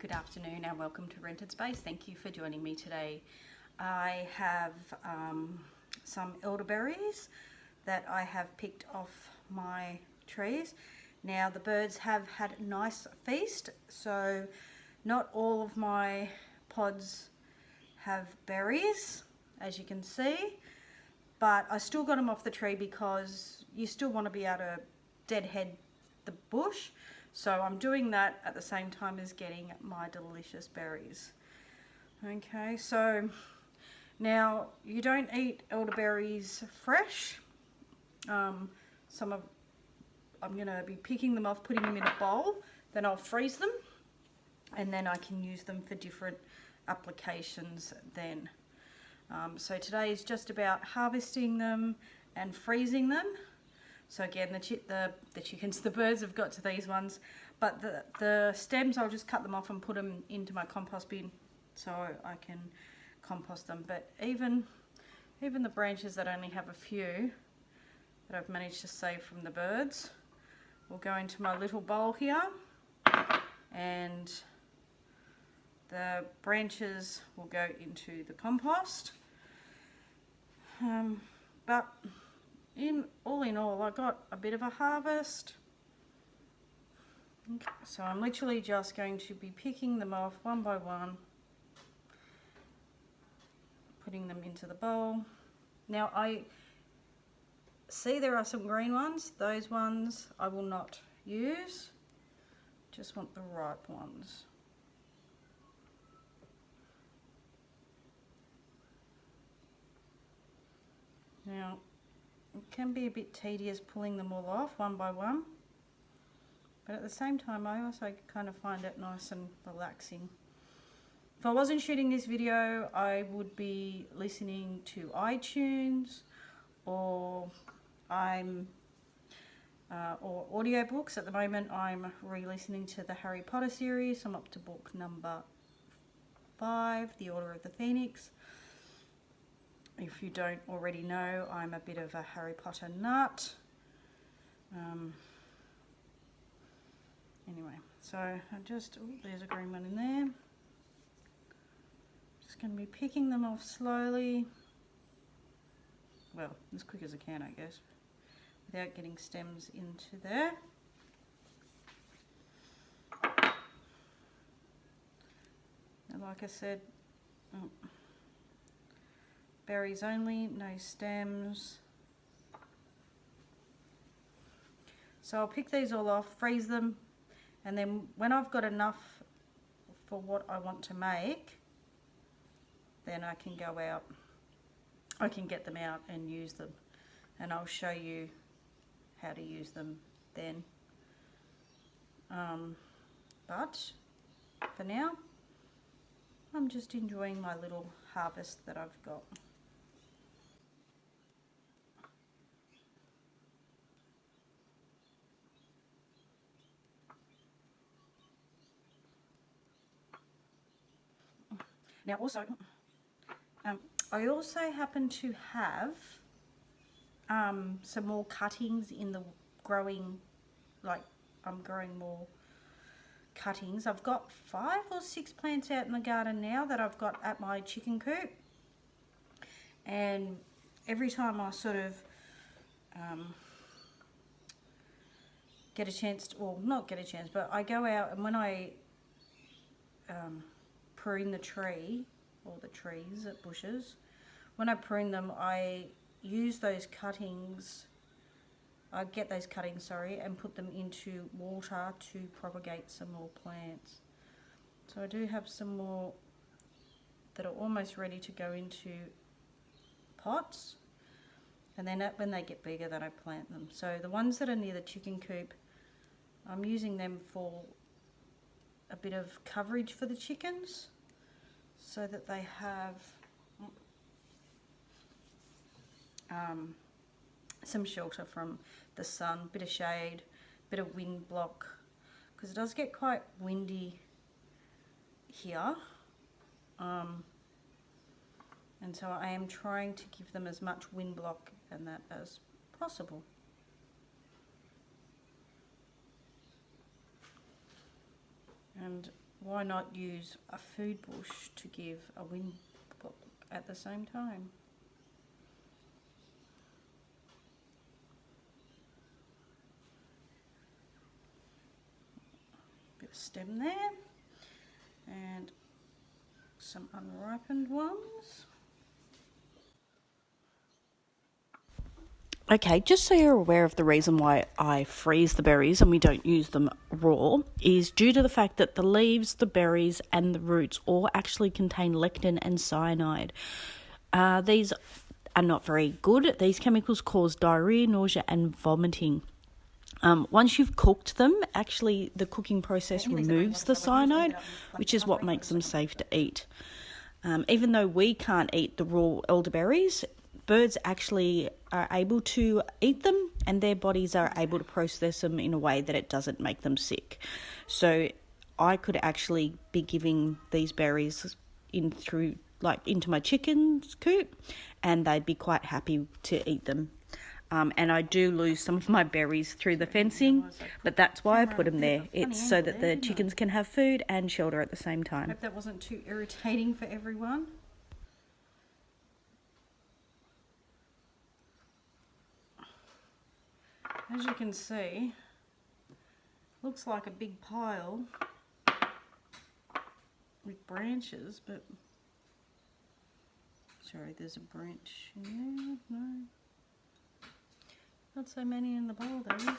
Good afternoon and welcome to Rented Space. Thank you for joining me today. I have some elderberries that I have picked off my trees. Now the birds have had a nice feast, so not all of my pods have berries, as you can see, but I still got them off the tree because you still want to be able to deadhead the bush. So I'm doing that at the same time as getting my delicious berries. Okay, so now you don't eat elderberries fresh. I'm going to be picking them off, putting them in a bowl, then I'll freeze them, and then I can use them for different applications then. So today is just about harvesting them and freezing them. So again, the birds have got to these ones, but the stems, I'll just cut them off and put them into my compost bin so I can compost them. But even the branches that only have a few that I've managed to save from the birds will go into my little bowl here, and the branches will go into the compost. But all in all, I got a bit of a harvest. Okay, so I'm literally just going to be picking them off one by one, putting them into the bowl. Now I see there are some green ones. Those ones I will not use. Just want the ripe ones. Now it can be a bit tedious pulling them all off one by one, but at the same time I also kind of find it nice and relaxing. If I wasn't shooting this video, I would be listening to iTunes or audiobooks. At the moment I'm re-listening to the Harry Potter series. I'm up to book number 5, The Order of the Phoenix. If you don't already know, I'm a bit of a Harry Potter nut. Anyway, so there's a green one in there. Just going to be picking them off slowly. Well, as quick as I can, I guess, without getting stems into there. And like I said, berries only, no stems. So I'll pick these all off, freeze them, and then when I've got enough for what I want to make, then I can go out, I can get them out and use them, and I'll show you how to use them then. But for now, I'm just enjoying my little harvest that I've got. Now also, I also happen to have some more cuttings in the growing, like I'm growing more cuttings. I've got 5 or 6 plants out in the garden now that I've got at my chicken coop, and every time I sort of get a chance to, well, not get a chance, but I go out and when I prune the tree, or the trees, bushes, when I prune them, I use those cuttings, I get those cuttings, and put them into water to propagate some more plants. So I do have some more that are almost ready to go into pots, and then when they get bigger, then I plant them. So the ones that are near the chicken coop, I'm using them for a bit of coverage for the chickens, so that they have some shelter from the sun, bit of shade, bit of wind block, because it does get quite windy here, and so I am trying to give them as much wind block and that as possible. And why not use a food bush to give a wind block at the same time? Bit of stem there, and some unripened ones. Okay, just so you're aware of the reason why I freeze the berries and we don't use them raw is due to the fact that the leaves, the berries and the roots all actually contain lectin and cyanide. These are not very good. These chemicals cause diarrhea, nausea and vomiting. Once you've cooked them, actually the cooking process removes the cyanide, which is what makes them safe to eat. Even though we can't eat the raw elderberries, birds actually are able to eat them and their bodies are able to process them in a way that it doesn't make them sick. So I could actually be giving these berries into my chicken's coop and they'd be quite happy to eat them. And I do lose some of my berries through the fencing, but that's why I put them there. It's so that the chickens can have food and shelter at the same time. Hope that wasn't too irritating for everyone. As you can see, looks like a big pile with branches, but sorry, there's a branch in there. No, not so many in the bowl though, is there?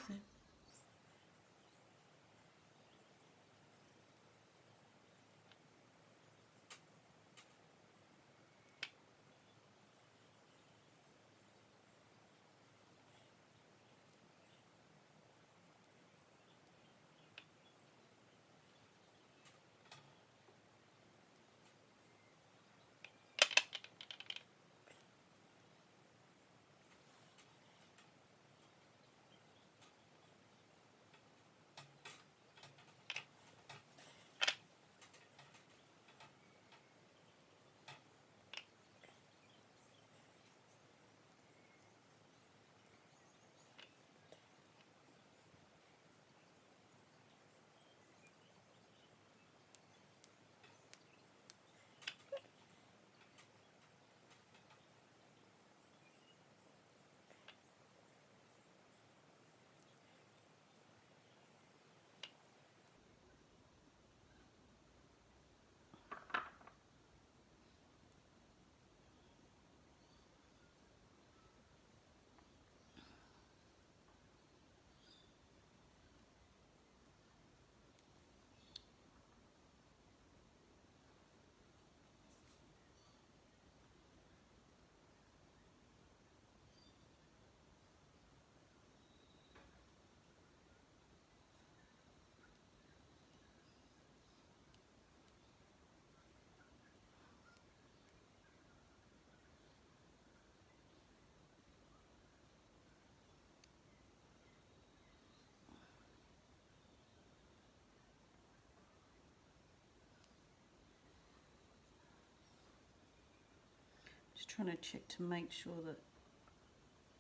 Just trying to check to make sure that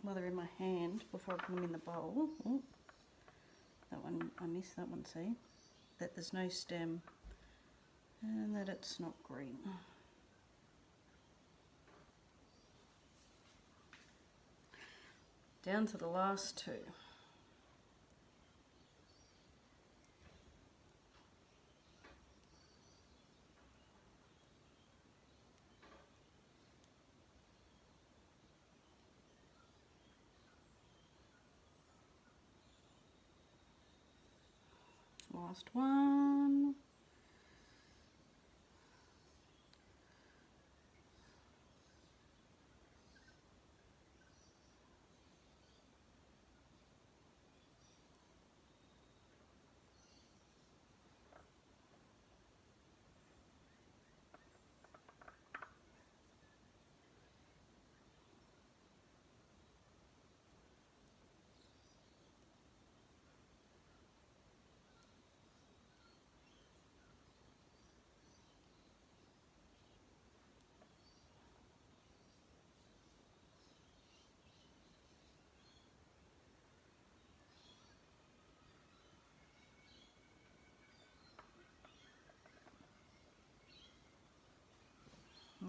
while they're in my hand before I put them in the bowl. Oh, that one, I missed that one, see? That there's no stem and that it's not green. Down to the last two. Last one.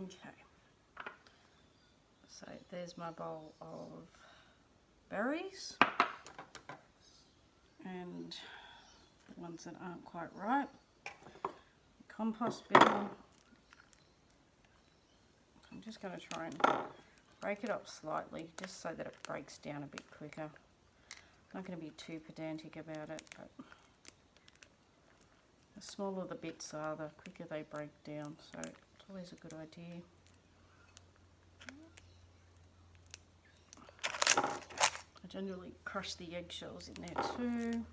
Okay, so there's my bowl of berries, and the ones that aren't quite right, compost bin. I'm just going to try and break it up slightly just so that it breaks down a bit quicker. I'm not going to be too pedantic about it, but the smaller the bits are, the quicker they break down, so it's always a good idea. I generally crush the eggshells in there too.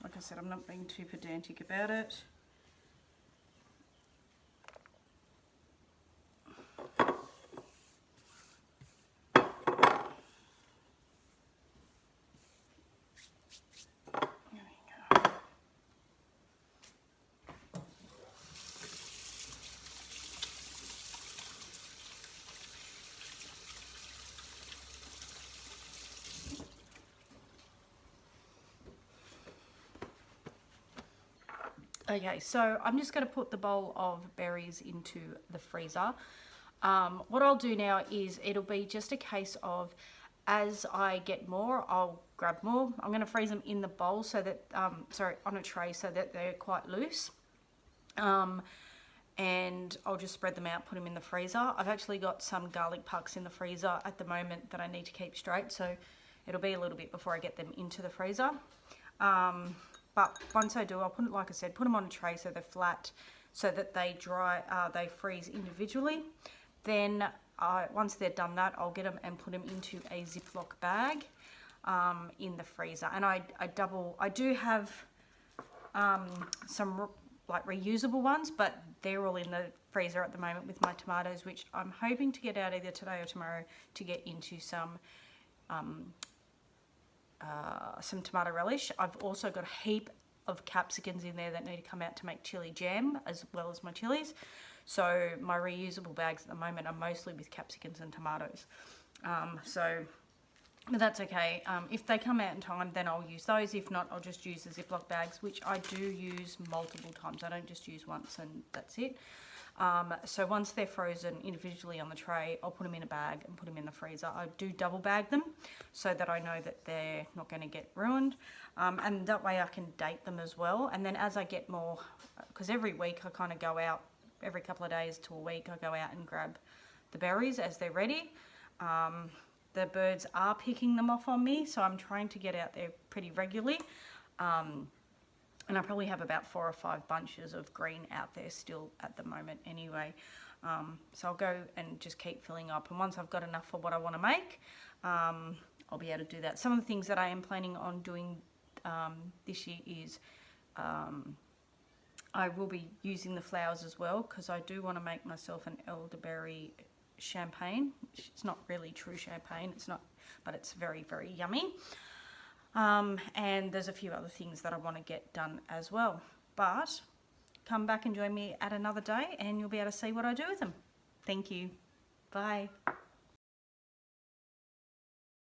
Like I said, I'm not being too pedantic about it. Okay, so I'm just going to put the bowl of berries into the freezer. What I'll do now is it'll be just a case of, as I get more, I'll grab more. I'm going to freeze them in the bowl so that, sorry, on a tray so that they're quite loose. And I'll just spread them out, put them in the freezer. I've actually got some garlic pucks in the freezer at the moment that I need to keep straight, so it'll be a little bit before I get them into the freezer. But once I do, I'll put, like I said, put them on a tray so they're flat, so that they dry, they freeze individually. Then once they're done that, I'll get them and put them into a Ziploc bag in the freezer. And I do have some like reusable ones, but they're all in the freezer at the moment with my tomatoes, which I'm hoping to get out either today or tomorrow to get into some tomato relish. I've also got a heap of capsicums in there that need to come out to make chili jam, as well as my chilies. So my reusable bags at the moment are mostly with capsicums and tomatoes. But that's okay. If they come out in time, then I'll use those. If not, I'll just use the Ziploc bags, which I do use multiple times. I don't just use once and that's it. So once they're frozen individually on the tray, I'll put them in a bag and put them in the freezer. I do double bag them so that I know that they're not going to get ruined. And that way I can date them as well. And then as I get more, because every week I kind of go out, every couple of days to a week, I go out and grab the berries as they're ready. The birds are picking them off on me, so I'm trying to get out there pretty regularly. And I probably have about 4 or 5 bunches of green out there still at the moment anyway. So I'll go and just keep filling up. And once I've got enough for what I want to make, I'll be able to do that. Some of the things that I am planning on doing this year is I will be using the flowers as well, because I do want to make myself an elderberry champagne. It's not really true champagne, it's not, but it's very, very yummy. And there's a few other things that I want to get done as well. But come back and join me at another day and you'll be able to see what I do with them. Thank you. Bye.